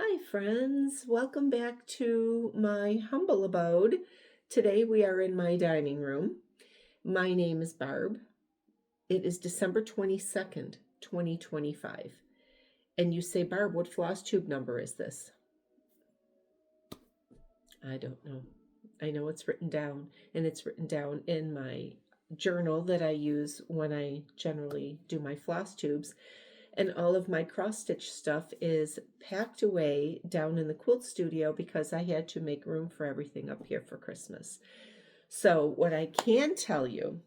Hi friends, welcome back to my humble abode. Today we are in my dining room. My name is Barb. It is December 22nd, 2025. And you say, Barb, what floss tube number is this? I don't know. I know it's written down, and it's written down in my journal that I use when I generally do my floss tubes. And all of my cross stitch stuff is packed away down in the quilt studio because I had to make room for everything up here for Christmas. So what I can tell you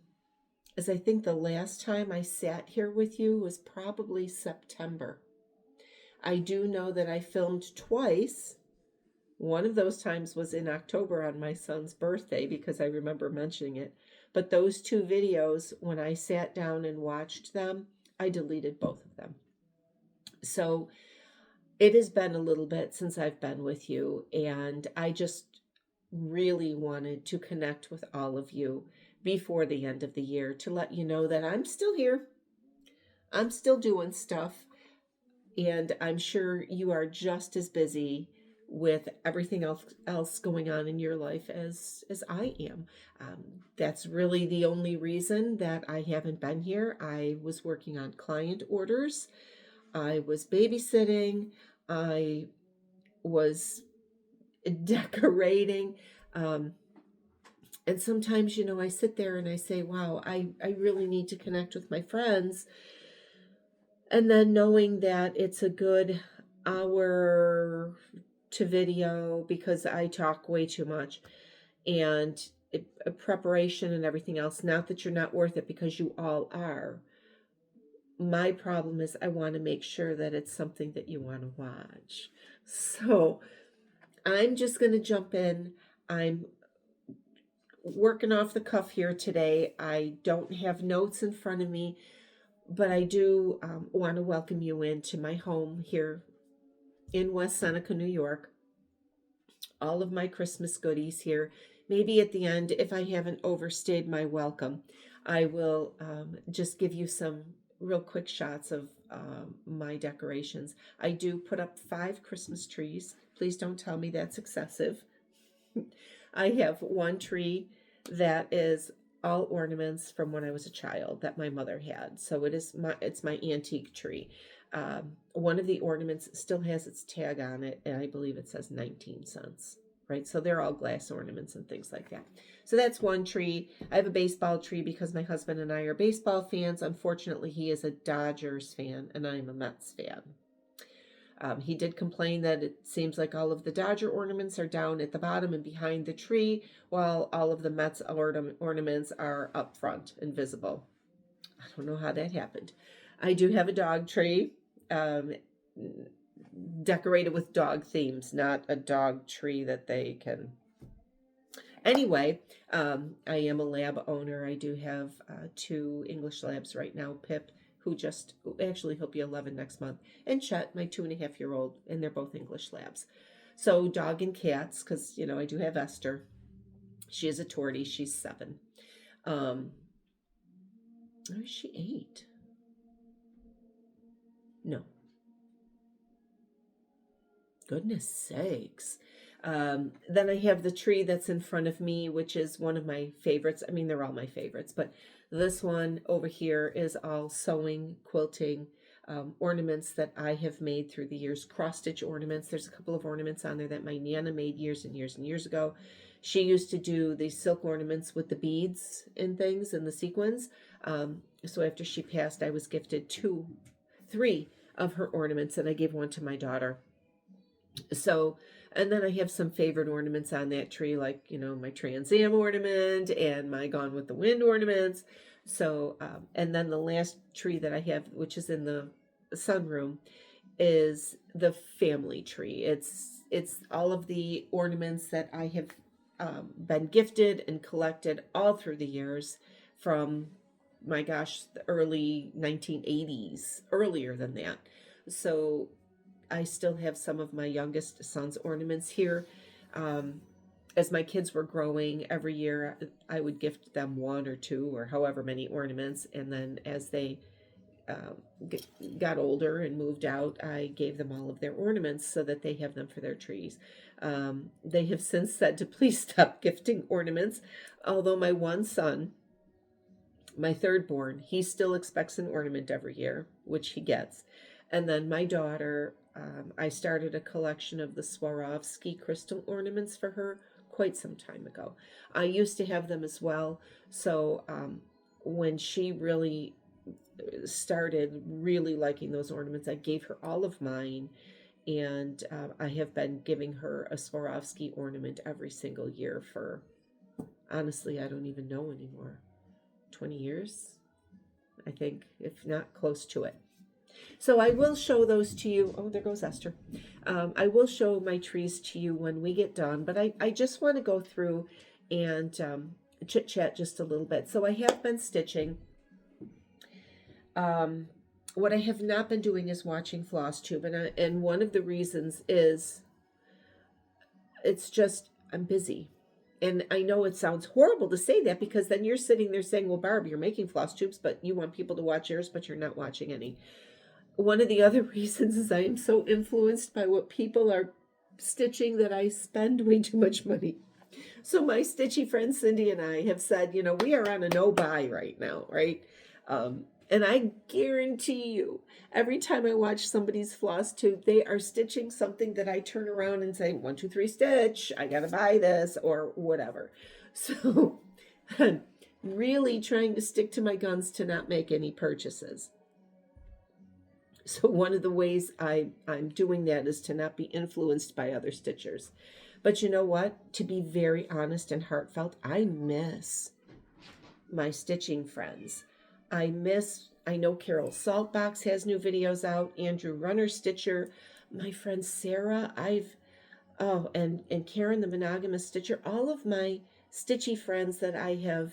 is I think the last time I sat here with you was probably September. I do know that I filmed twice. One of those times was in October on my son's birthday because I remember mentioning it. But those two videos, when I sat down and watched them, I deleted both of them. So it has been a little bit since I've been with you, and I just really wanted to connect with all of you before the end of the year to let you know that I'm still here. I'm still doing stuff, and I'm sure you are just as busy with everything else going on in your life as I am. That's really the only reason that I haven't been here. I was working on client orders. I was babysitting. I was decorating. And sometimes, I sit there and I say, wow, I really need to connect with my friends. And then knowing that it's a good hour to video because I talk way too much, and preparation and everything else. Not that you're not worth it, because you all are. My problem is I want to make sure that it's something that you want to watch. So I'm just going to jump in. I'm working off the cuff here today. I don't have notes in front of me, but I do want to welcome you into my home here in West Seneca, New York. All of my Christmas goodies here. Maybe at the end, if I haven't overstayed my welcome, I will just give you some real quick shots of my decorations. I do put up 5 Christmas trees. Please don't tell me that's excessive. I have one tree that is all ornaments from when I was a child that my mother had. So it's my antique tree. One of the ornaments still has its tag on it, and I believe it says 19 cents. Right, so they're all glass ornaments and things like that. So that's one tree. I have a baseball tree because my husband and I are baseball fans. Unfortunately, he is a Dodgers fan, and I'm a Mets fan. He did complain that it seems like all of the Dodger ornaments are down at the bottom and behind the tree, while all of the Mets ornaments are up front and visible. I don't know how that happened. I do have a dog tree, decorated with dog themes, not a dog tree that they can. Anyway, I am a lab owner. I do have 2 English labs right now, Pip, he'll be 11 next month, and Chet, my 2.5-year-old, and they're both English labs. So dog and cats, because, I do have Esther. She is a tortie. She's 7. Or is she 8? No. Goodness sakes. Then I have the tree that's in front of me, which is one of my favorites. I mean, they're all my favorites, but this one over here is all sewing, quilting, ornaments that I have made through the years, cross-stitch ornaments. There's a couple of ornaments on there that my Nana made years and years and years ago. She used to do these silk ornaments with the beads and things and the sequins. So after she passed, I was gifted 3 of her ornaments, and I gave one to my daughter. So, and then I have some favorite ornaments on that tree, like, my Trans Am ornament and my Gone with the Wind ornaments. So, and then the last tree that I have, which is in the sunroom, is the family tree. It's all of the ornaments that I have been gifted and collected all through the years from, my gosh, the early 1980s, earlier than that. So I still have some of my youngest son's ornaments here. As my kids were growing, every year I would gift them 1 or 2 or however many ornaments. And then as they got older and moved out, I gave them all of their ornaments so that they have them for their trees. They have since said to please stop gifting ornaments, although my one son, my third born, he still expects an ornament every year, which he gets. And then my daughter, I started a collection of the Swarovski crystal ornaments for her quite some time ago. I used to have them as well. So when she really started really liking those ornaments, I gave her all of mine. And I have been giving her a Swarovski ornament every single year for, honestly, I don't even know anymore. 20 years, I think, if not close to it. So I will show those to you. Oh, there goes Esther. I will show my trees to you when we get done, but I just want to go through and chit chat just a little bit. So I have been stitching. What I have not been doing is watching Flosstube, and one of the reasons is it's just I'm busy. And I know it sounds horrible to say that, because then you're sitting there saying, well, Barb, you're making floss tubes, but you want people to watch yours, but you're not watching any. One of the other reasons is I am so influenced by what people are stitching that I spend way too much money. So my stitchy friend Cindy and I have said, we are on a no buy right now, right? And I guarantee you, every time I watch somebody's floss tube, they are stitching something that I turn around and say, 1, 2, 3 stitch, I gotta buy this, or whatever. So I'm really trying to stick to my guns to not make any purchases. So one of the ways I'm doing that is to not be influenced by other stitchers. But you know what? To be very honest and heartfelt, I miss my stitching friends. I know Carol Saltbox has new videos out, Andrew Runner Stitcher, my friend Sarah, and Karen the Monogamous Stitcher, all of my stitchy friends that I have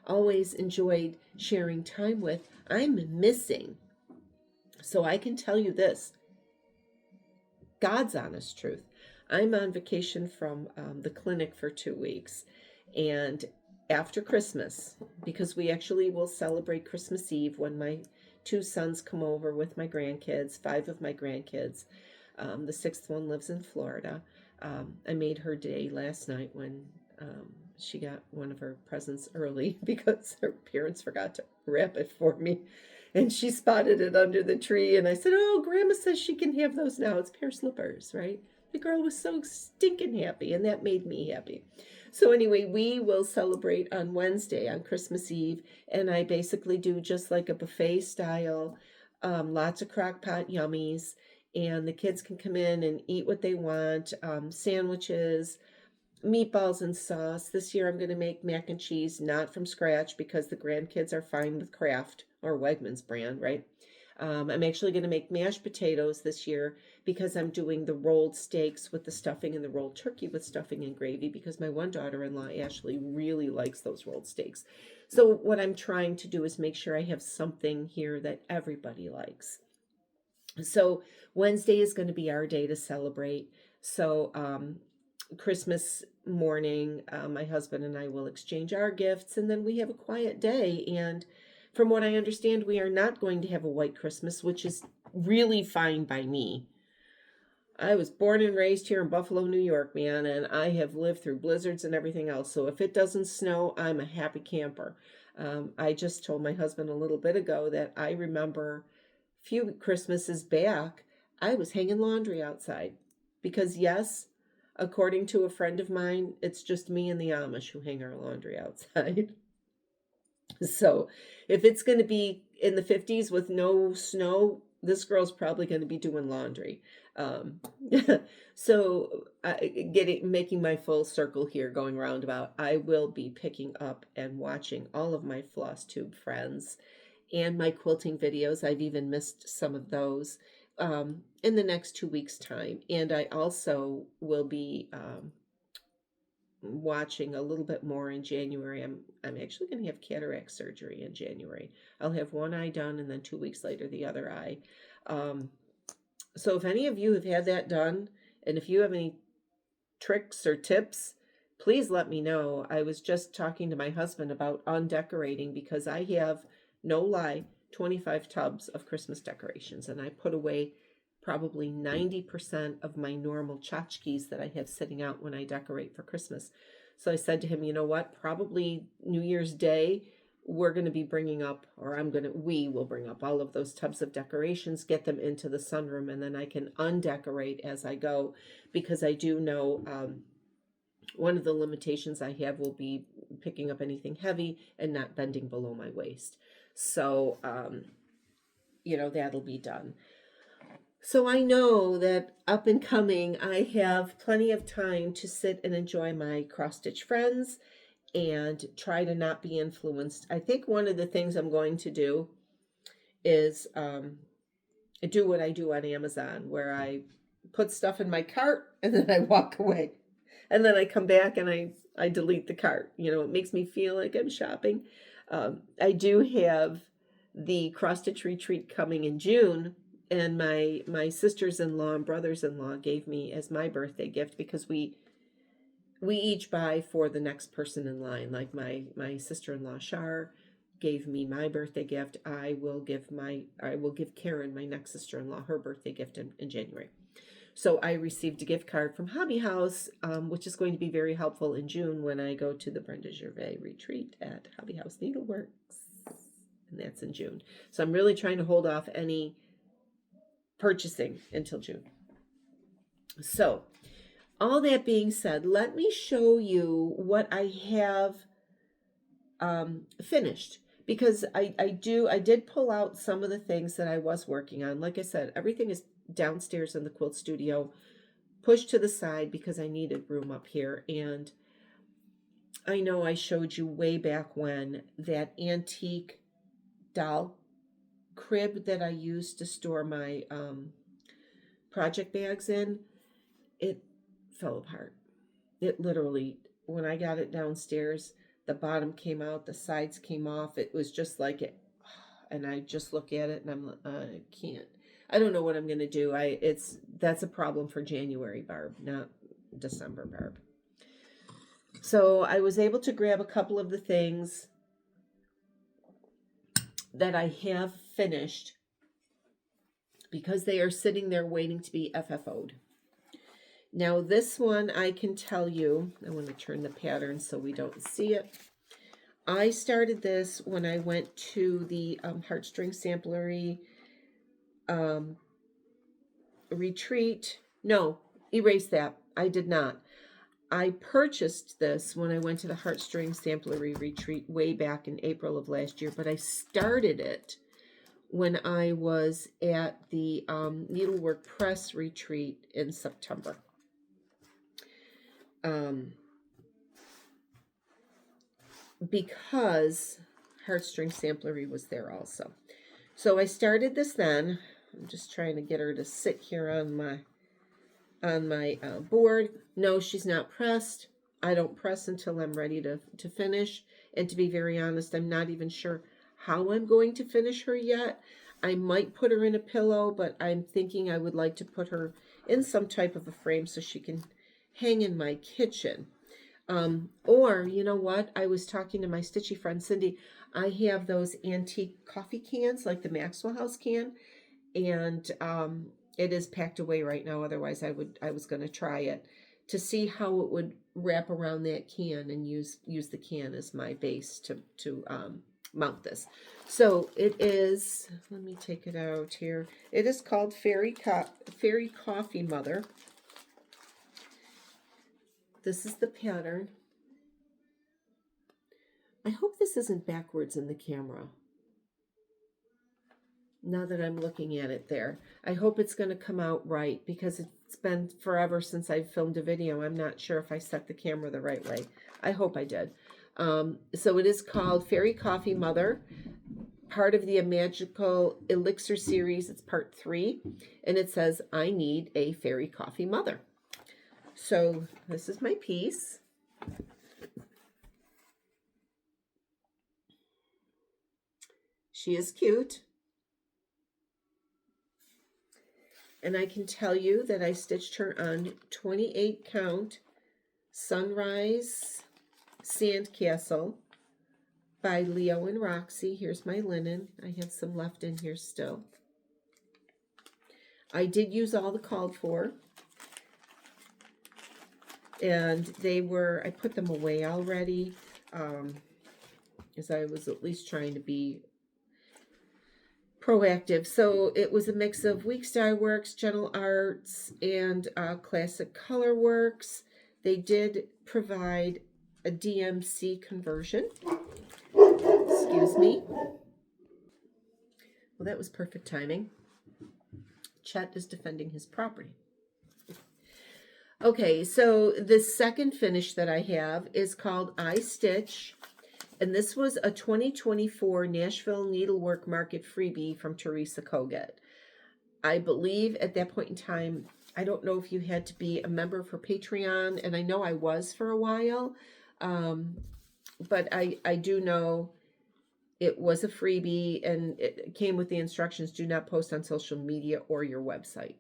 always enjoyed sharing time with, I'm missing. So I can tell you this, God's honest truth. I'm on vacation from the clinic for 2 weeks, and after Christmas, because we actually will celebrate Christmas Eve when my 2 sons come over with my grandkids, 5 of my grandkids. The 6th one lives in Florida. I made her day last night when she got one of her presents early because her parents forgot to wrap it for me. And she spotted it under the tree, and I said, oh, Grandma says she can have those now. It's pair of slippers, right? The girl was so stinking happy, and that made me happy. So anyway, we will celebrate on Wednesday, on Christmas Eve, and I basically do just like a buffet style, lots of crock pot yummies, and the kids can come in and eat what they want, sandwiches, meatballs and sauce. This year I'm going to make mac and cheese, not from scratch, because the grandkids are fine with Kraft or Wegmans brand, right? I'm actually going to make mashed potatoes this year because I'm doing the rolled steaks with the stuffing and the rolled turkey with stuffing and gravy, because my one daughter-in-law, Ashley, really likes those rolled steaks. So what I'm trying to do is make sure I have something here that everybody likes. So Wednesday is going to be our day to celebrate. So Christmas morning, my husband and I will exchange our gifts, and then we have a quiet day. And from what I understand, we are not going to have a white Christmas, which is really fine by me. I was born and raised here in Buffalo, New York, man, and I have lived through blizzards and everything else. So if it doesn't snow, I'm a happy camper. I just told my husband a little bit ago that I remember a few Christmases back, I was hanging laundry outside because, yes, according to a friend of mine, it's just me and the Amish who hang our laundry outside. So if it's going to be in the 50s with no snow, this girl's probably going to be doing laundry. So making my full circle here, going roundabout, I will be picking up and watching all of my Flosstube friends and my quilting videos. I've even missed some of those in the next 2 weeks' time. And I also will be watching a little bit more in January. I'm actually going to have cataract surgery in January. I'll have one eye done, and then 2 weeks later the other eye. So if any of you have had that done, and if you have any tricks or tips, please let me know. I was just talking to my husband about undecorating because I have, no lie, 25 tubs of Christmas decorations, and I put away probably 90% of my normal tchotchkes that I have sitting out when I decorate for Christmas. So I said to him, you know what, probably New Year's Day, we're going to be bringing up, or we will bring up all of those tubs of decorations, get them into the sunroom, and then I can undecorate as I go, because I do know one of the limitations I have will be picking up anything heavy and not bending below my waist. So, that'll be done. So I know that up and coming, I have plenty of time to sit and enjoy my cross-stitch friends and try to not be influenced. I think one of the things I'm going to do is do what I do on Amazon, where I put stuff in my cart and then I walk away. And then I come back and I delete the cart. It makes me feel like I'm shopping. I do have the cross-stitch retreat coming in June, and my sisters-in-law and brothers-in-law gave me as my birthday gift, because we each buy for the next person in line. Like my sister-in-law Shar gave me my birthday gift. I will give Karen, my next sister-in-law, her birthday gift in January. So I received a gift card from Hobby House, which is going to be very helpful in June when I go to the Brenda Gervais retreat at Hobby House Needleworks. And that's in June. So I'm really trying to hold off any purchasing until June. So all that being said, let me show you what I have finished. Because I did pull out some of the things that I was working on. Like I said, everything is downstairs in the quilt studio, pushed to the side because I needed room up here. And I know I showed you way back when that antique doll crib that I used to store my project bags in, it fell apart. It literally, when I got it downstairs, the bottom came out, the sides came off. It was just like it. And I just look at it and I can't. I don't know what I'm going to do. That's a problem for January, Barb, not December, Barb. So I was able to grab a couple of the things that I have finished because they are sitting there waiting to be FFO'd. Now this one, I can tell you, I want to turn the pattern so we don't see it. I started this when I went to the Heartstring Samplery retreat. No, erase that. I did not. I purchased this when I went to the Heartstring Samplery retreat way back in April of last year, but I started it when I was at the Needlework Press retreat in September. Because Heartstring Samplery was there also. So I started this then. I'm just trying to get her to sit here on my board. No, she's not pressed. I don't press until I'm ready to finish. And to be very honest, I'm not even sure how I'm going to finish her yet. I might put her in a pillow, but I'm thinking I would like to put her in some type of a frame so she can hang in my kitchen. Or, you know what? I was talking to my stitchy friend Cindy. I have those antique coffee cans, like the Maxwell House can, and it is packed away right now. Otherwise, I was going to try it to see how it would wrap around that can and use the can as my base to mount this. So it is. Let me take it out here. It is called Fairy Coffee Mother. This is the pattern. I hope this isn't backwards in the camera. Now that I'm looking at it there, I hope it's going to come out right because it's been forever since I've filmed a video. I'm not sure if I set the camera the right way. I hope I did. So it is called Fairy Coffee Mother, part of the Magical Elixir series. It's part 3, and it says, I need a Fairy Coffee Mother. So this is my piece. She is cute. And I can tell you that I stitched her on 28 count Sunrise Sandcastle by Leo and Roxy. Here's my linen. I have some left in here still. I did use all the called for. And they were, I put them away already, as I was at least trying to be proactive. So it was a mix of Weeks Dye Works, Gentle Arts, and Classic Color Works. They did provide a DMC conversion. Excuse me. Well, that was perfect timing. Chet is defending his property. Okay, so the second finish that I have is called I Stitch, and this was a 2024 Nashville Needlework Market freebie from Teresa Koget. I believe at that point in time, I don't know if you had to be a member for Patreon, and I know I was for a while, but I do know it was a freebie, and it came with the instructions, do not post on social media or your website.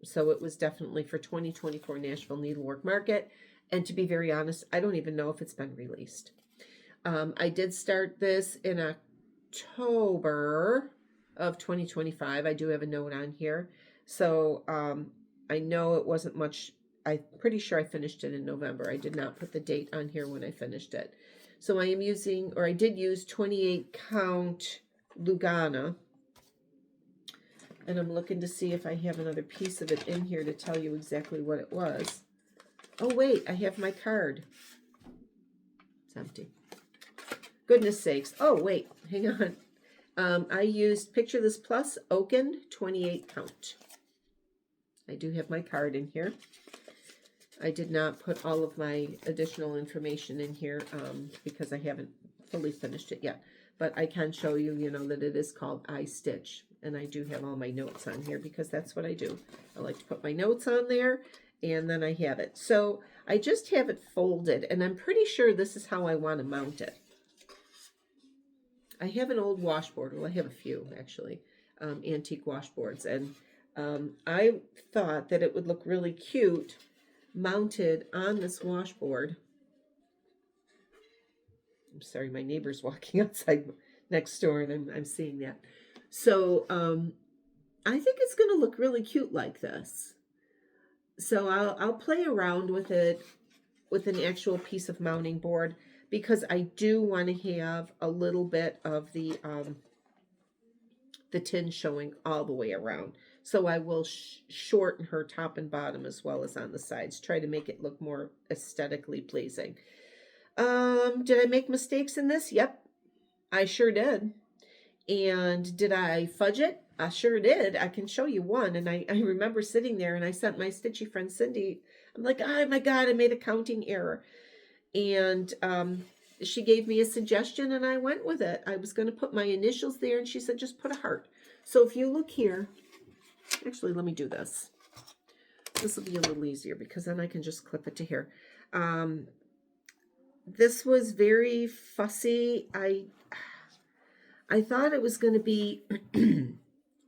So it was definitely for 2024 Nashville Needlework Market. And to be very honest, I don't even know if it's been released. I did start this in October of 2025. I do have a note on here. So I know it wasn't much. I'm pretty sure I finished it in November. I did not put the date on here when I finished it. So I am using, or I did use 28 count Lugana. And I'm looking to see if I have another piece of it in here to tell you exactly what it was. Oh, wait, I have my card. It's empty. Goodness sakes. Oh, wait, hang on. I used Picture This Plus Oaken 28 count. I do have my card in here. I did not put all of my additional information in here because I haven't fully finished it yet. But I can show you, that it is called I Stitch. And I do have all my notes on here because that's what I do. I like to put my notes on there, and then I have it. So I just have it folded, and I'm pretty sure this is how I want to mount it. I have an old washboard. Well, I have a few, actually, antique washboards. And I thought that it would look really cute mounted on this washboard. I'm sorry, my neighbor's walking outside next door, and I'm seeing that. So I think it's going to look really cute like this. So I'll play around with it with an actual piece of mounting board because I do want to have a little bit of the tin showing all the way around. So I will shorten her top and bottom as well as on the sides. Try to make it look more aesthetically pleasing. Did I make mistakes in this? Yep, I sure did. And did I fudge it? I sure did. I can show you one. And I remember sitting there and I sent my stitchy friend Cindy. I'm like, oh my God, I made a counting error. And she gave me a suggestion and I went with it. I was going to put my initials there and she said, just put a heart. So if you look here, actually, let me do this. This will be a little easier because then I can just clip it to here. This was very fussy. I thought it was going to be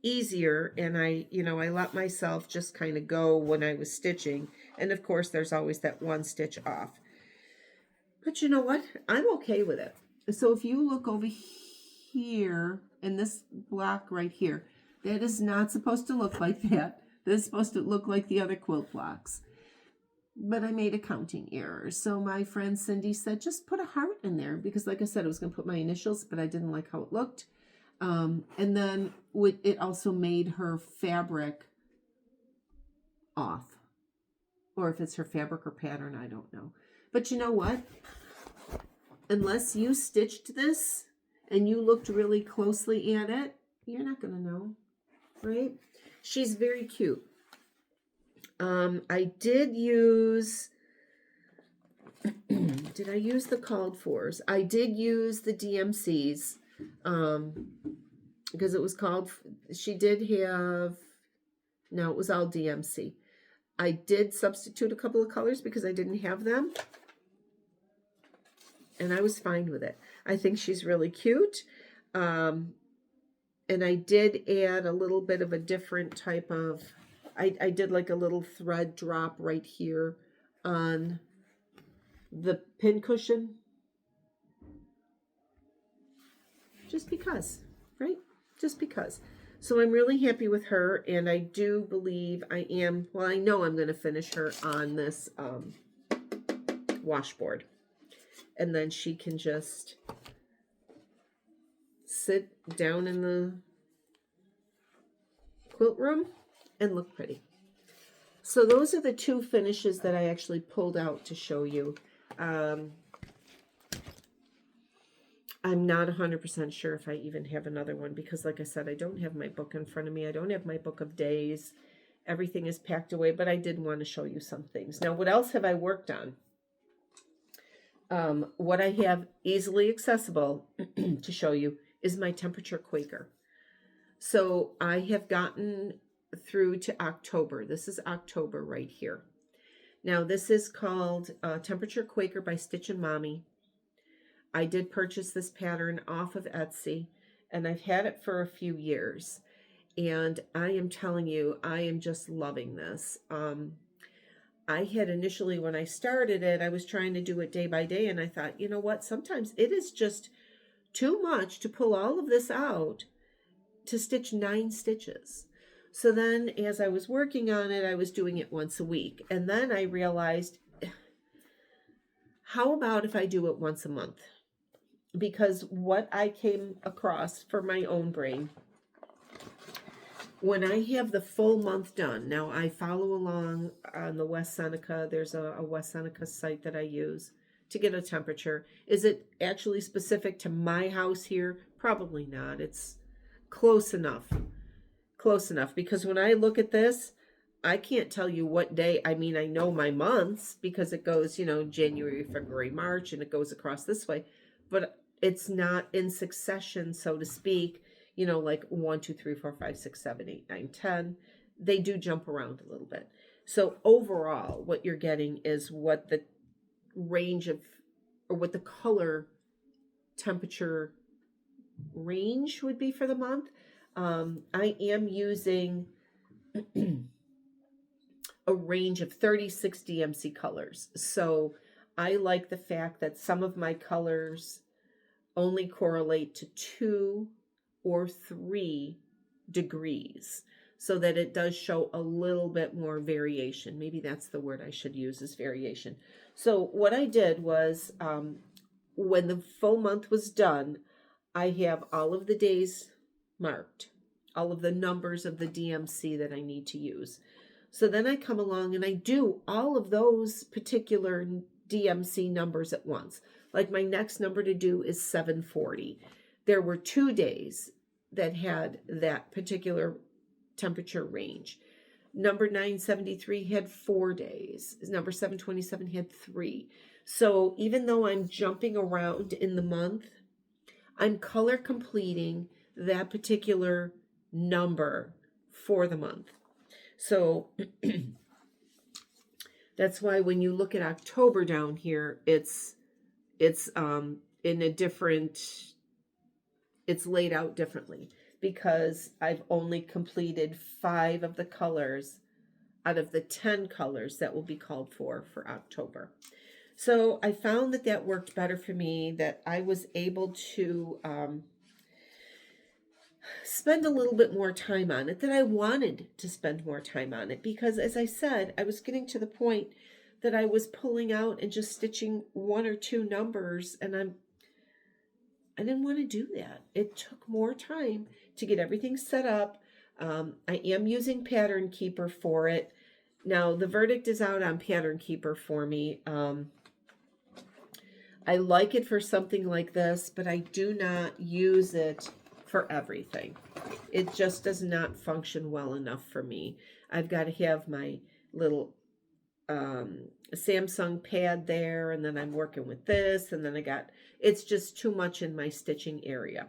easier, and I let myself just kind of go when I was stitching. And of course, there's always that one stitch off. But you know what? I'm okay with it. So if you look over here in this block right here, that is not supposed to look like that. That is supposed to look like the other quilt blocks. But I made a counting error. So my friend Cindy said, just put a heart in there. Because like I said, I was going to put my initials, but I didn't like how it looked. And then it also made her fabric off. Or if it's her fabric or pattern, I don't know. But you know what? Unless you stitched this and you looked really closely at it, you're not going to know, right? She's very cute. I did use, did I use the called fors? I did use the DMCs, because it was called, she did have, no, it was all DMC. I did substitute a couple of colors because I didn't have them. And I was fine with it. I think she's really cute. And I did add a little bit of a different type of, I did like a little thread drop right here on the pin cushion. just because, right? Just because. So I'm really happy with her, and I do believe I am, well, I know I'm going to finish her on this washboard. And then she can just sit down in the quilt room and look pretty. So those are the two finishes that I actually pulled out to show you. I'm not 100% sure if I even have another one because, like I said, I don't have my book in front of me. I don't have my book of days. Everything is packed away, but I did want to show you some things. Now, what else have I worked on? What I have easily accessible to show you is my temperature Quaker. So I have gotten through to October. This is October right here. Now, this is called Temperature Quaker by Stitch and Mommy. I did purchase this pattern off of Etsy, and I've had it for a few years. And I am telling you, I am just loving this. I had initially, when I started it, I was trying to do it day by day, and I thought, you know what, sometimes it is just too much to pull all of this out to stitch 9 stitches. So then as I was working on it, I was doing it once a week. And then I realized, how about if I do it once a month? Because what I came across for my own brain, when I have the full month done, now I follow along on the West Seneca. There's a West Seneca site that I use to get a temperature. Is it actually specific to my house here? Probably not. It's close enough. Close enough. Because when I look at this, I can't tell you what day. I mean, I know my months because it goes, you know, January, February, March, and it goes across this way. But it's not in succession, so to speak, you know, like 1, 2, 3, 4, 5, 6, 7, 8, 9, 10. They do jump around a little bit. So overall, what you're getting is what the range of, or what the color temperature range would be for the month. I am using a range of 36 DMC colors. So I like the fact that some of my colors only correlate to 2 or 3 degrees, so that it does show a little bit more variation. Maybe that's the word I should use, is variation. So what I did was, when the full month was done, I have all of the days marked, all of the numbers of the DMC that I need to use. So then I come along and I do all of those particular DMC numbers at once. Like my next number to do is 740. There were 2 days that had that particular temperature range. Number 973 had 4 days. Number 727 had 3. So even though I'm jumping around in the month, I'm color completing that particular number for the month. So that's why when you look at October down here, it's in a different, it's laid out differently because I've only completed 5 of the colors out of the 10 colors that will be called for October. So I found that that worked better for me, that I was able to spend a little bit more time on it, that I wanted to spend more time on it, because as I said, I was getting to the point that I was pulling out and just stitching 1 or 2 numbers, and I didn't want to do that. It took more time to get everything set up. I am using Pattern Keeper for it. Now, the verdict is out on Pattern Keeper for me. I like it for something like this, but I do not use it for everything. It just does not function well enough for me. I've got to have my little Samsung pad there, and then I'm working with this, and then it's just too much in my stitching area.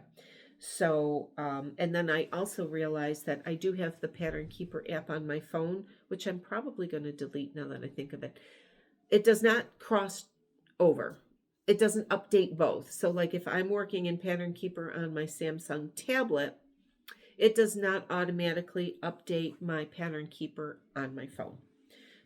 So, and then I also realized that I do have the Pattern Keeper app on my phone, which I'm probably going to delete now that I think of it. It does not cross over. It doesn't update both. So like if I'm working in Pattern Keeper on my Samsung tablet, it does not automatically update my Pattern Keeper on my phone.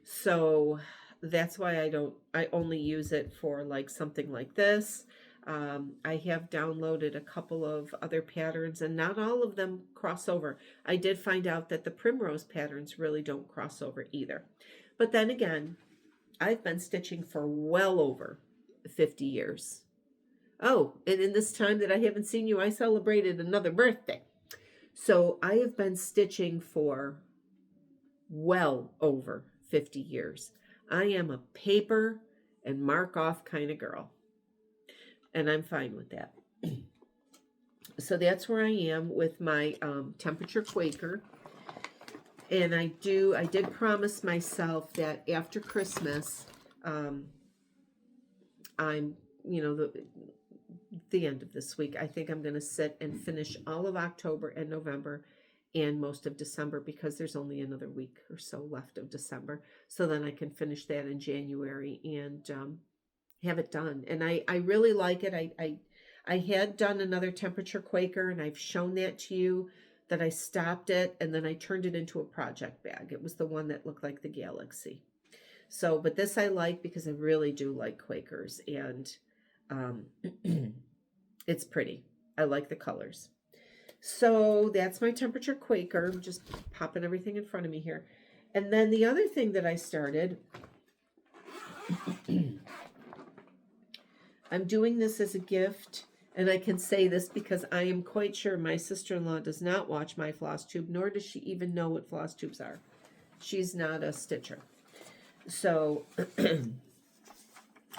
So that's why I only use it for like something like this. I have downloaded a couple of other patterns, and not all of them cross over. I did find out that the primrose patterns really don't cross over either. But then again, I've been stitching for well over 50 years. Oh, and in this time that I haven't seen you, I celebrated another birthday. So I have been stitching for well over 50 years. I am a paper and mark off kind of girl. And I'm fine with that. So that's where I am with my temperature Quaker. And I did promise myself that after Christmas, I'm, the end of this week, I think I'm going to sit and finish all of October and November and most of December, because there's only another week or so left of December. So then I can finish that in January and have it done. And I really like it. I had done another temperature Quaker, and I've shown that to you, that I stopped it and then I turned it into a project bag. It was the one that looked like the galaxy. So, but this I like because I really do like Quakers, and it's pretty. I like the colors. So that's my temperature Quaker. I'm just popping everything in front of me here. And then the other thing that I started, I'm doing this as a gift, and I can say this because I am quite sure my sister-in-law does not watch my Flosstube, nor does she even know what Flosstubes are. She's not a stitcher. So, I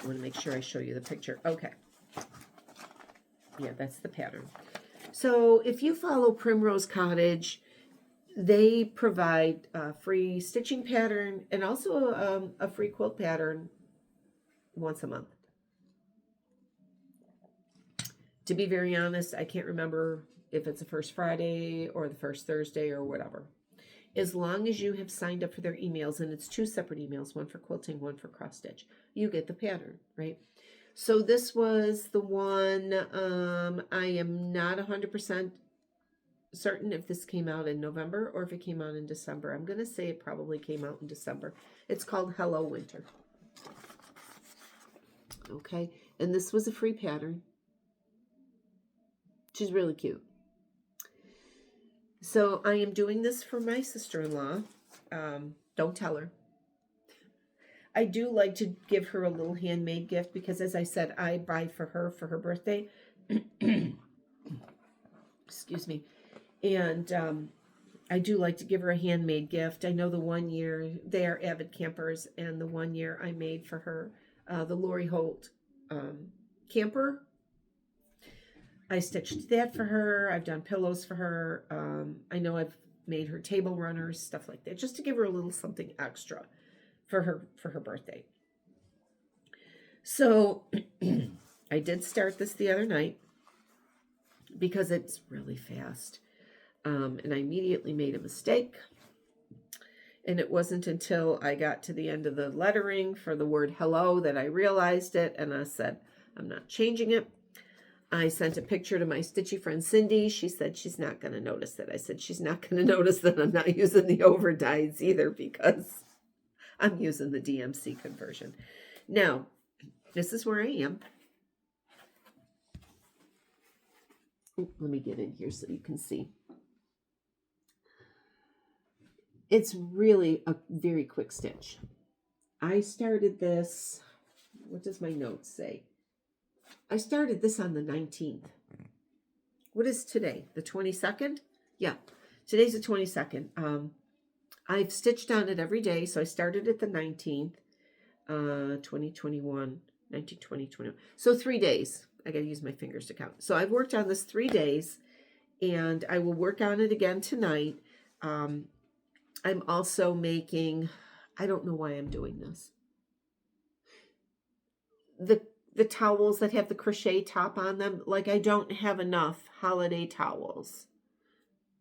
want to make sure I show you the picture. Okay. Yeah, that's the pattern. So, if you follow Primrose Cottage, they provide a free stitching pattern and also a free quilt pattern once a month. To be very honest, I can't remember if it's the first Friday or the first Thursday or whatever. As long as you have signed up for their emails, and it's 2 separate emails, one for quilting, one for cross stitch, you get the pattern, right? So this was the one, I am not 100% certain if this came out in November or if it came out in December. I'm going to say it probably came out in December. It's called Hello Winter. Okay, and this was a free pattern. She's really cute. So I am doing this for my sister-in-law. Don't tell her. I do like to give her a little handmade gift because, as I said, I buy for her birthday. Excuse me. And I do like to give her a handmade gift. I know the one year, they are avid campers, and the one year I made for her the Lori Holt camper. I stitched that for her. I've done pillows for her. I know I've made her table runners, stuff like that, just to give her a little something extra for her birthday. So I did start this the other night because it's really fast. And I immediately made a mistake. And it wasn't until I got to the end of the lettering for the word hello that I realized it. And I said, I'm not changing it. I sent a picture to my stitchy friend Cindy. She said she's not going to notice it. I said she's not going to notice that I'm not using the overdyes either because I'm using the DMC conversion. Now, this is where I am. Let me get in here so you can see. It's really a very quick stitch. I started this, what does my notes say? I started this on the 19th. What is today? The 22nd? Yeah, today's the 22nd. I've stitched on it every day. So I started at the 19th, 2021, 19, 20, 21. So 3 days. I got to use my fingers to count. So I've worked on this 3 days, and I will work on it again tonight. I'm also making, I don't know why I'm doing this. The towels that have the crochet top on them, like I don't have enough holiday towels.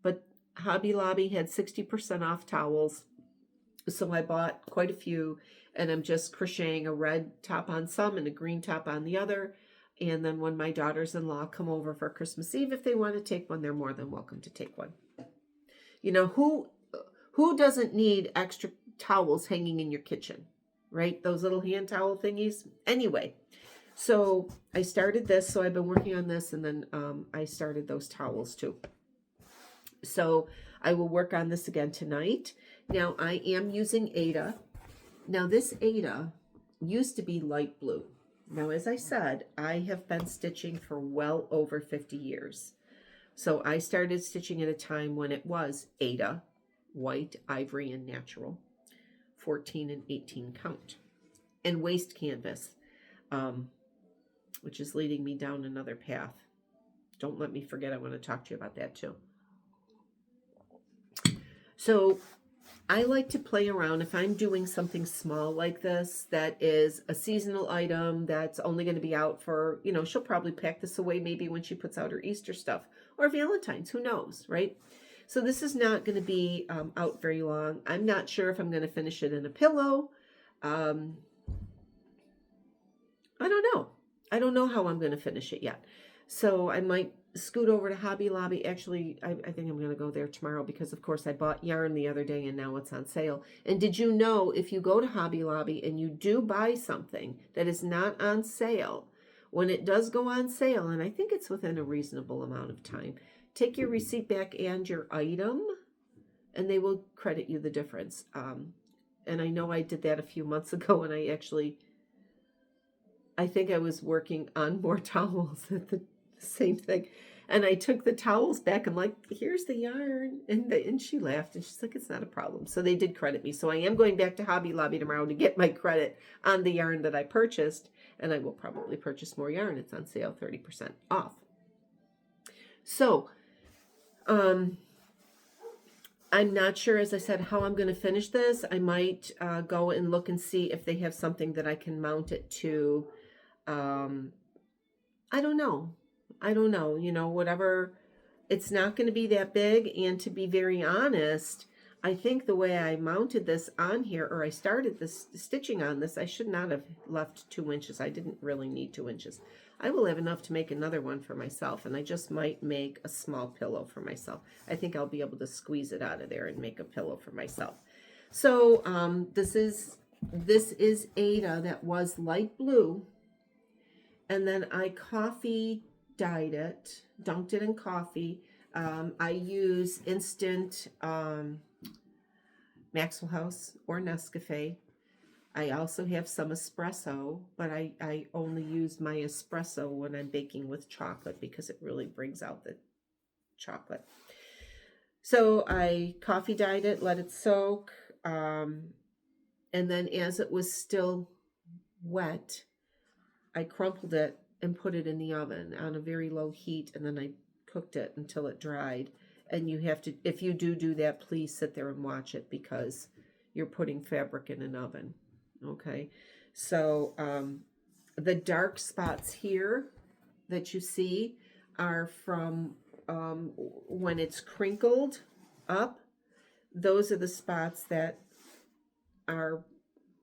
But Hobby Lobby had 60% off towels. So I bought quite a few, and I'm just crocheting a red top on some and a green top on the other. And then when my daughters-in-law come over for Christmas Eve, if they want to take one, they're more than welcome to take one. You know, who doesn't need extra towels hanging in your kitchen, right? Those little hand towel thingies. Anyway, So I started this, so I've been working on this, and then I started those towels too. So I will work on this again tonight. Now I am using Ada. Now this Ada used to be light blue. Now, as I said, I have been stitching for well over 50 years. So I started stitching at a time when it was Ada, white, ivory, and natural, 14 and 18 count, and waste canvas, which is leading me down another path. Don't let me forget, I want to talk to you about that too. So I like to play around. If I'm doing something small like this, that is a seasonal item that's only going to be out for, you know, she'll probably pack this away maybe when she puts out her Easter stuff or Valentine's, who knows, right? So this is not going to be out very long. I'm not sure if I'm going to finish it in a pillow. I don't know. I don't know how I'm going to finish it yet. So I might scoot over to Hobby Lobby. Actually, I think I'm going to go there tomorrow because, of course, I bought yarn the other day and now it's on sale. And did you know if you go to Hobby Lobby and you do buy something that is not on sale, when it does go on sale, and I think it's within a reasonable amount of time, take your receipt back and your item, and they will credit you the difference. And I know I did that a few months ago, and I think I was working on more towels at the same thing. And I took the towels back. I'm like, here's the yarn. And she laughed and she's like, it's not a problem. So they did credit me. So I am going back to Hobby Lobby tomorrow to get my credit on the yarn that I purchased. And I will probably purchase more yarn. It's on sale, 30% off. So, I'm not sure, as I said, how I'm going to finish this. I might go and look and see if they have something that I can mount it to. I don't know. You know, whatever. It's not going to be that big. And to be very honest, I think the way I mounted this on here, or I started this stitching on this, I should not have left 2 inches. I didn't really need 2 inches. I will have enough to make another one for myself, and I just might make a small pillow for myself. I think I'll be able to squeeze it out of there and make a pillow for myself. So this is Ada that was light blue, and then I coffee dyed it, dunked it in coffee. I use instant Maxwell House or Nescafe. I also have some espresso, but I only use my espresso when I'm baking with chocolate because it really brings out the chocolate. So I coffee dyed it, let it soak, and then as it was still wet, I crumpled it and put it in the oven on a very low heat, and then I cooked it until it dried. And you have to, if you do that, please sit there and watch it because you're putting fabric in an oven. Okay, so the dark spots here that you see are from when it's crinkled up. Those are the spots that are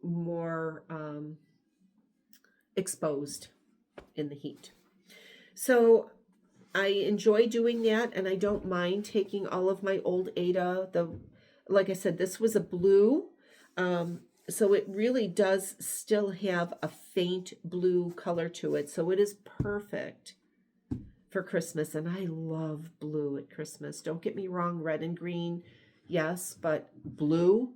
more exposed in the heat. So I enjoy doing that, and I don't mind taking all of my old Ada. Like I said, this was a blue. So it really does still have a faint blue color to it. So it is perfect for Christmas. And I love blue at Christmas. Don't get me wrong, red and green, yes, but blue,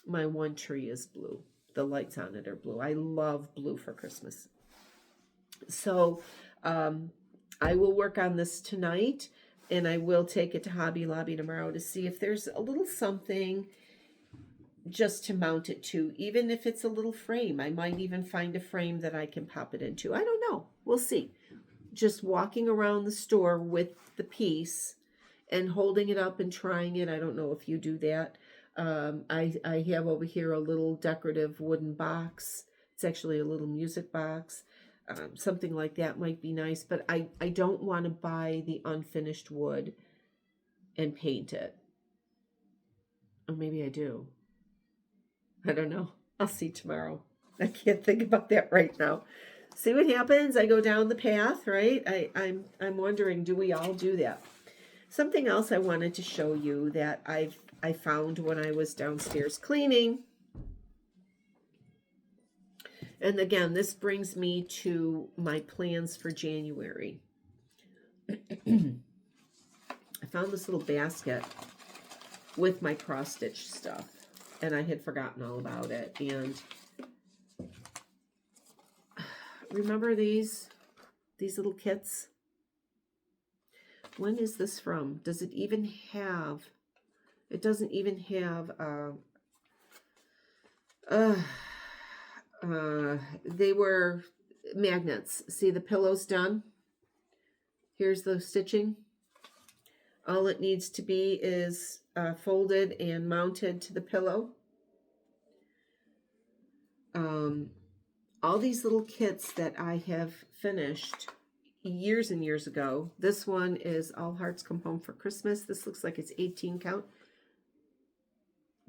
my one tree is blue. The lights on it are blue. I love blue for Christmas. So I will work on this tonight, and I will take it to Hobby Lobby tomorrow to see if there's a little something just to mount it to, even if it's a little frame. I might even find a frame that I can pop it into. I don't know. We'll see. Just walking around the store with the piece and holding it up and trying it. I don't know if you do that. I have over here a little decorative wooden box. It's actually a little music box. Something like that might be nice, but I don't want to buy the unfinished wood and paint it. Or maybe I do. I don't know. I'll see tomorrow. I can't think about that right now. See what happens. I go down the path, right? I'm wondering, do we all do that? Something else I wanted to show you that I found when I was downstairs cleaning And again, this brings me to my plans for January. I found this little basket with my cross stitch stuff, and I had forgotten all about it. And remember these little kits? When is this from? Does it even have, it doesn't even have, they were magnets. See the pillows done? Here's the stitching. All it needs to be is folded and mounted to the pillow. All these little kits that I have finished years and years ago. This one is All Hearts Come Home for Christmas. This looks like it's 18 count.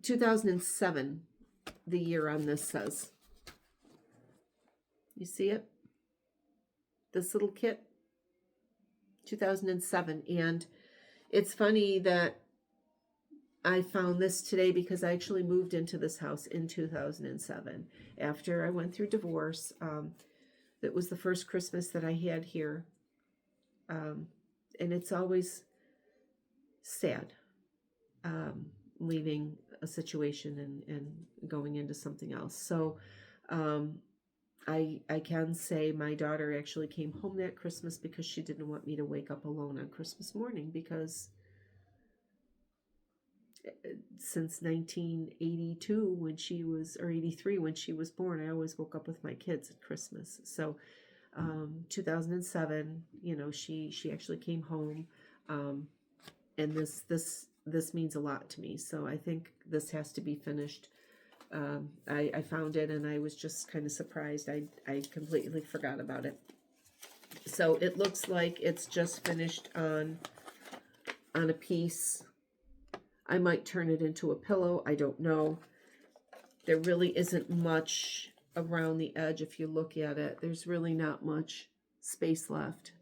2007, the year on this says. You see it? This little kit, 2007. And it's funny that I found this today because I actually moved into this house in 2007 after I went through divorce. It was the first Christmas that I had here. And it's always sad leaving a situation and going into something else. So I can say my daughter actually came home that Christmas because she didn't want me to wake up alone on Christmas morning, because since 1982 when she was, or 83 when she was born, I always woke up with my kids at Christmas. So 2007, you know, she actually came home, and this means a lot to me. So I think this has to be finished. I found it and I was just kind of surprised. I completely forgot about it. So it looks like it's just finished on a piece. I might turn it into a pillow. I don't know. There really isn't much around the edge. If you look at it, there's really not much space left,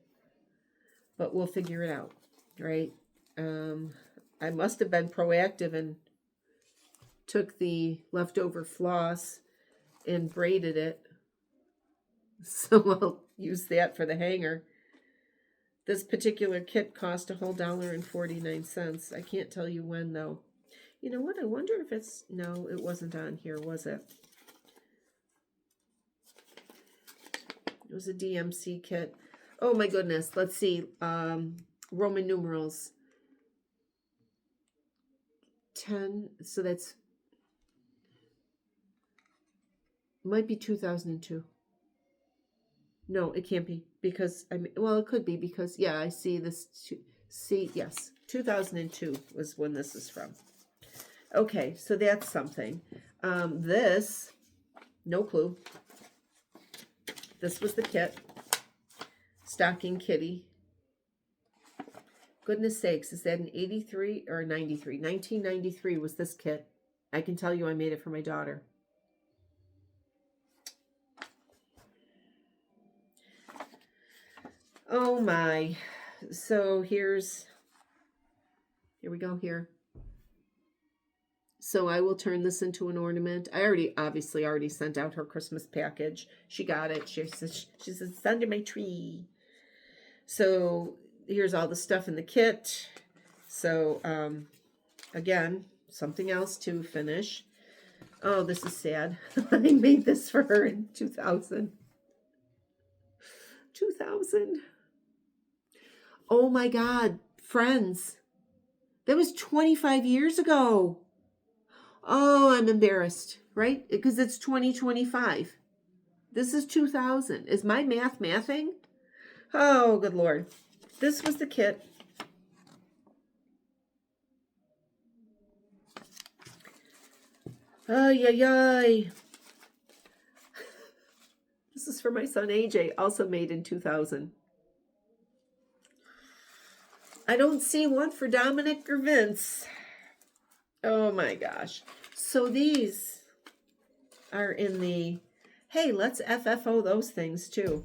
but we'll figure it out, right? I must have been proactive and took the leftover floss and braided it. So I'll use that for the hanger. This particular kit cost a whole $1.49. I can't tell you when, though. You know what? I wonder if it's... No, it wasn't on here, was it? It was a DMC kit. Oh, my goodness. Let's see. Roman numerals. 10. So that's... Might be 2002. No, it can't be, because I mean, well, it could be because, yeah, I see this. See, yes, 2002 was when this is from. Okay, so that's something. This, no clue. This was the kit. Stocking Kitty. Goodness sakes, is that an 83 or 93? 1993 was this kit. I can tell you I made it for my daughter. Oh my. So here we go here. So I will turn this into an ornament. I obviously already sent out her Christmas package. She got it. She said, it's under my tree. So here's all the stuff in the kit. So again, something else to finish. Oh, this is sad. I made this for her in 2000. 2000. Oh my God, friends. That was 25 years ago. Oh, I'm embarrassed, right? Because it's 2025. This is 2000. Is my math mathing? Oh, good Lord. This was the kit. Ay, ay, ay. This is for my son AJ, also made in 2000. I don't see one for Dominic or Vince. Oh my gosh. So these are in the, hey, let's FFO those things too.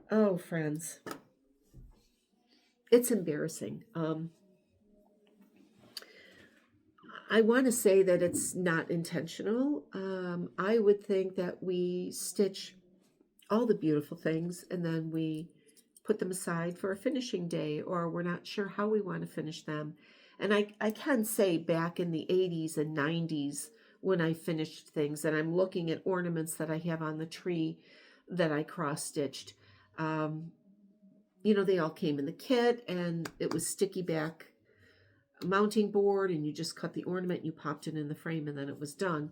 Oh, friends. It's embarrassing. I want to say that it's not intentional. I would think that we stitch all the beautiful things and then we put them aside for a finishing day, or we're not sure how we want to finish them. And I can say back in the 80s and 90s when I finished things, and I'm looking at ornaments that I have on the tree that I cross stitched. Um, they all came in the kit and it was sticky back mounting board, and you just cut the ornament, you popped it in the frame, and then it was done.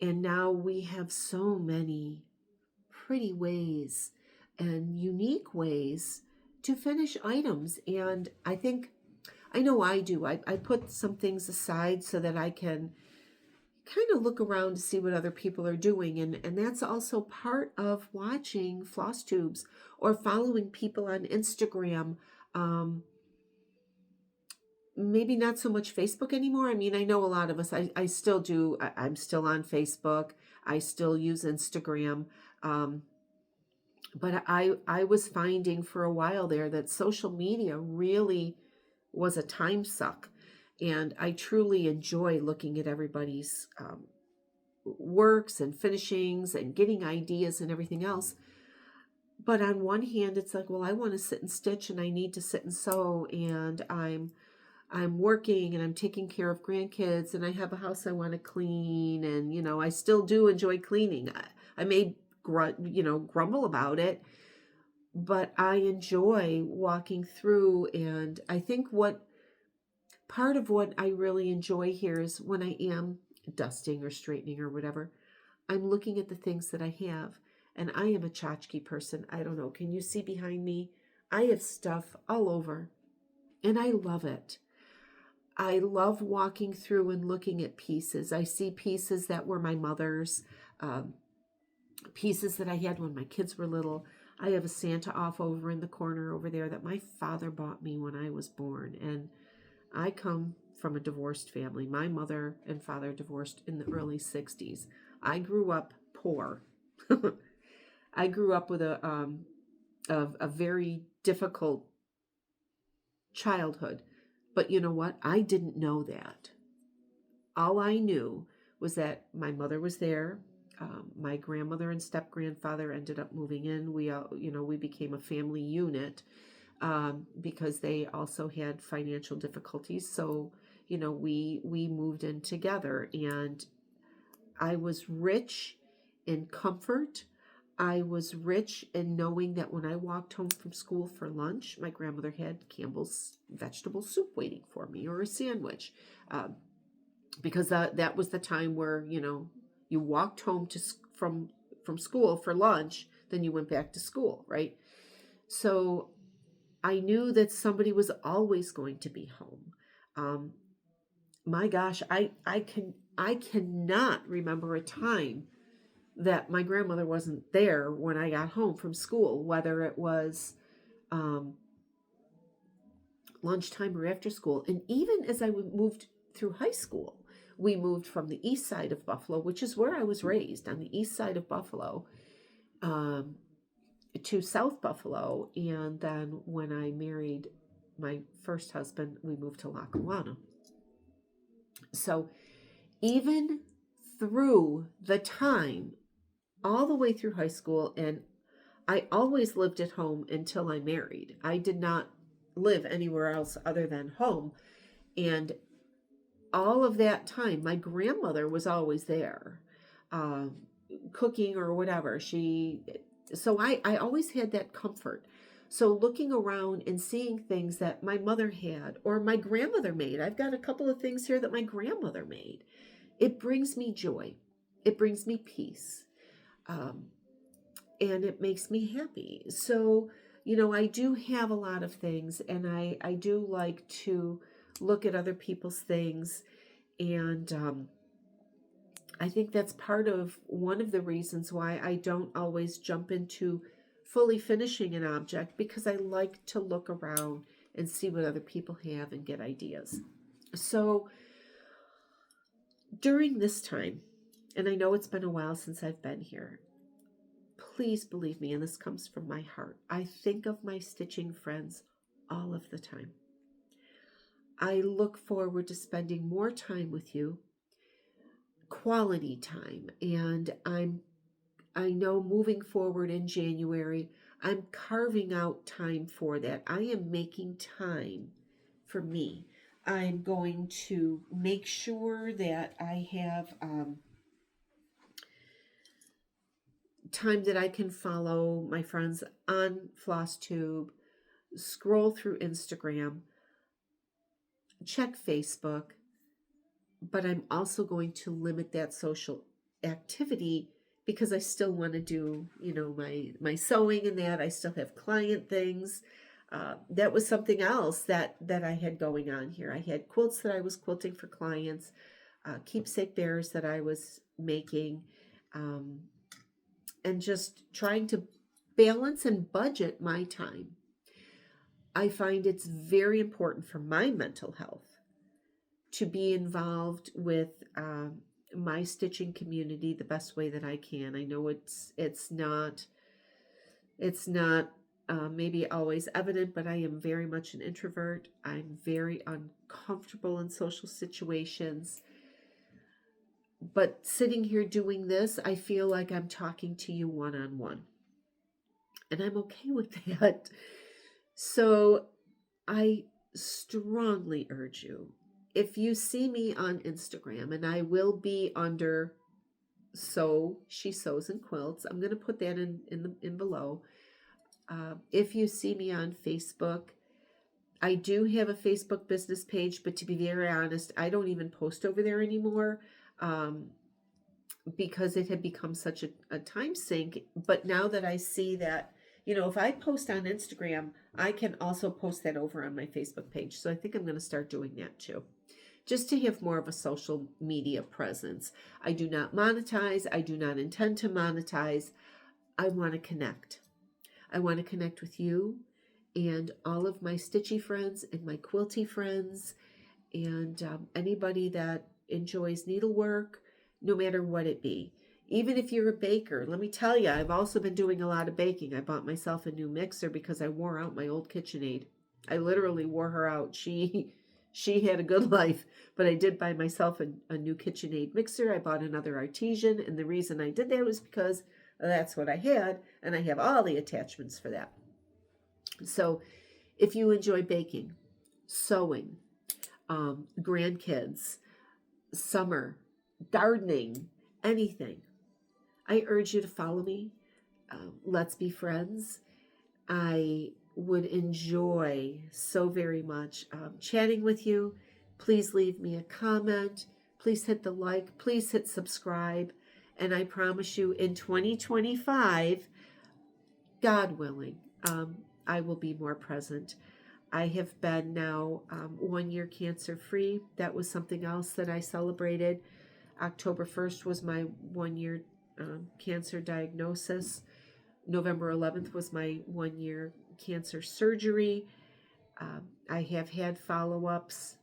And now we have so many pretty ways and unique ways to finish items. And I know I do. I put some things aside so that I can kind of look around to see what other people are doing. And that's also part of watching floss tubes or following people on Instagram. Maybe not so much Facebook anymore. I mean, I know a lot of us, I still do. I'm still on Facebook. I still use Instagram. But I was finding for a while there that social media really was a time suck. And I truly enjoy looking at everybody's works and finishings and getting ideas and everything else. But on one hand, it's like, well, I want to sit and stitch and I need to sit and sew, and I'm working and I'm taking care of grandkids and I have a house I want to clean, and I still do enjoy cleaning. I may grumble about it, but I enjoy walking through. And I think what part of what I really enjoy here is when I am dusting or straightening or whatever, I'm looking at the things that I have. And I am a tchotchke person. I don't know. Can you see behind me? I have stuff all over and I love it. I love walking through and looking at pieces. I see pieces that were my mother's, pieces that I had when my kids were little. I have a Santa off over in the corner over there that my father bought me when I was born. And I come from a divorced family. My mother and father divorced in the early 60s. I grew up poor. I grew up with a very difficult childhood. But you know what? I didn't know that. All I knew was that my mother was there. My grandmother and step grandfather ended up moving in. We became a family unit because they also had financial difficulties. So, we moved in together, and I was rich in comfort. I was rich in knowing that when I walked home from school for lunch, my grandmother had Campbell's vegetable soup waiting for me, or a sandwich, because that was the time where you walked home from school for lunch, then you went back to school, right? So I knew that somebody was always going to be home. My gosh, I cannot remember a time that my grandmother wasn't there when I got home from school, whether it was lunchtime or after school. And even as I moved through high school, we moved from the east side of Buffalo, which is where I was raised, on the east side of Buffalo, to South Buffalo. And then when I married my first husband, we moved to Lackawanna. So even through the time, all the way through high school, and I always lived at home until I married. I did not live anywhere else other than home. And all of that time, my grandmother was always there, cooking or whatever. So I always had that comfort. So looking around and seeing things that my mother had or my grandmother made, I've got a couple of things here that my grandmother made. It brings me joy. It brings me peace. And it makes me happy. So, I do have a lot of things, and I do like to look at other people's things. And I think that's part of one of the reasons why I don't always jump into fully finishing an object, because I like to look around and see what other people have and get ideas. So during this time, and I know it's been a while since I've been here, please believe me, and this comes from my heart, I think of my stitching friends all of the time. I look forward to spending more time with you, quality time. And I know moving forward in January, I'm carving out time for that. I am making time for me. I'm going to make sure that I have time that I can follow my friends on Flosstube, scroll through Instagram, check Facebook, but I'm also going to limit that social activity because I still want to do, my sewing and that. I still have client things. That was something else that I had going on here. I had quilts that I was quilting for clients, keepsake bears that I was making, and just trying to balance and budget my time. I find it's very important for my mental health to be involved with my stitching community the best way that I can. I know it's not maybe always evident, but I am very much an introvert. I'm very uncomfortable in social situations. But sitting here doing this, I feel like I'm talking to you one-on-one. And I'm okay with that. So I strongly urge you, if you see me on Instagram, and I will be under She Sews and Quilts. I'm going to put that in below. If you see me on Facebook, I do have a Facebook business page, but to be very honest, I don't even post over there anymore because it had become such a time sink. But now that I see that, if I post on Instagram, I can also post that over on my Facebook page. So I think I'm going to start doing that too, just to have more of a social media presence. I do not monetize. I do not intend to monetize. I want to connect. I want to connect with you and all of my stitchy friends and my quilty friends and anybody that enjoys needlework, no matter what it be. Even if you're a baker, let me tell you, I've also been doing a lot of baking. I bought myself a new mixer because I wore out my old KitchenAid. I literally wore her out. She had a good life, but I did buy myself a new KitchenAid mixer. I bought another artesian, and the reason I did that was because that's what I had, and I have all the attachments for that. So if you enjoy baking, sewing, grandkids, summer, gardening, anything, I urge you to follow me. Let's be friends. I would enjoy so very much chatting with you. Please leave me a comment. Please hit the like. Please hit subscribe. And I promise you, in 2025, God willing, I will be more present. I have been now 1 year cancer free. That was something else that I celebrated. October 1st was my 1 year cancer diagnosis. November 11th was my 1 year cancer surgery. I have had follow-ups.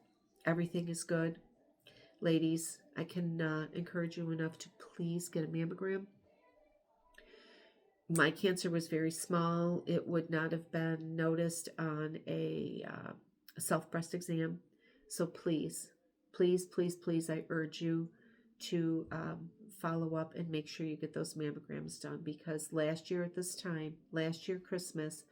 Everything is good. Ladies, I cannot encourage you enough to please get a mammogram. My cancer was very small. It would not have been noticed on a self-breast exam. So please, please, please, please, I urge you to follow up and make sure you get those mammograms done, because last year at this time, last year Christmas,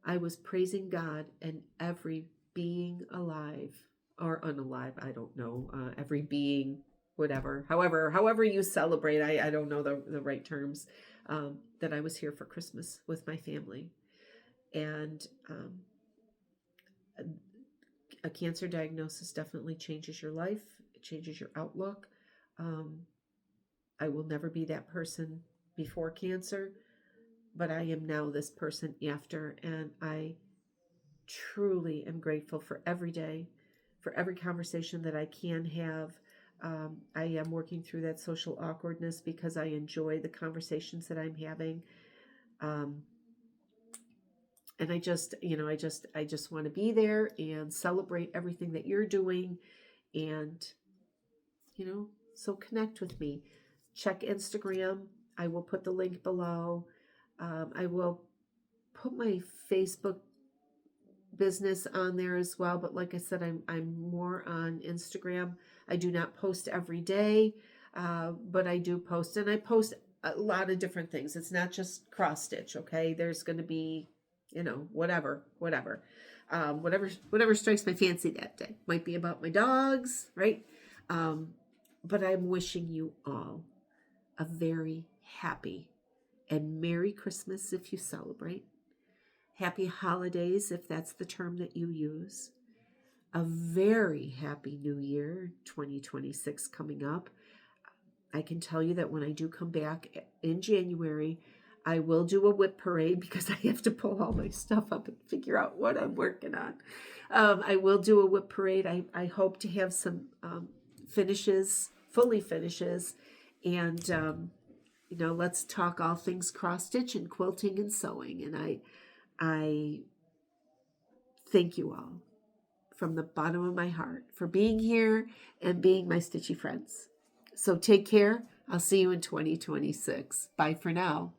I was praising God and every being alive or unalive, I don't know, every being, whatever, however you celebrate, I don't know the right terms, that I was here for Christmas with my family. And a cancer diagnosis definitely changes your life. It changes your outlook. I will never be that person before cancer, but I am now this person after, and I truly am grateful for every day, for every conversation that I can have. I am working through that social awkwardness because I enjoy the conversations that I'm having. And I just want to be there and celebrate everything that you're doing. And, so connect with me. Check Instagram. I will put the link below. I will put my Facebook business on there as well, but like I said, I'm more on Instagram. I do not post every day, but I do post, and I post a lot of different things. It's not just cross stitch, okay? There's going to be, whatever strikes my fancy that day. Might be about my dogs, right? But I'm wishing you all a very happy and Merry Christmas if you celebrate. Happy holidays if that's the term that you use. A very happy new year, 2026 coming up. I can tell you that when I do come back in January, I will do a whip parade because I have to pull all my stuff up and figure out what I'm working on. I will do a whip parade. I hope to have some fully finishes, and let's talk all things cross stitch and quilting and sewing. And I thank you all from the bottom of my heart for being here and being my stitchy friends. So take care. I'll see you in 2026. Bye for now.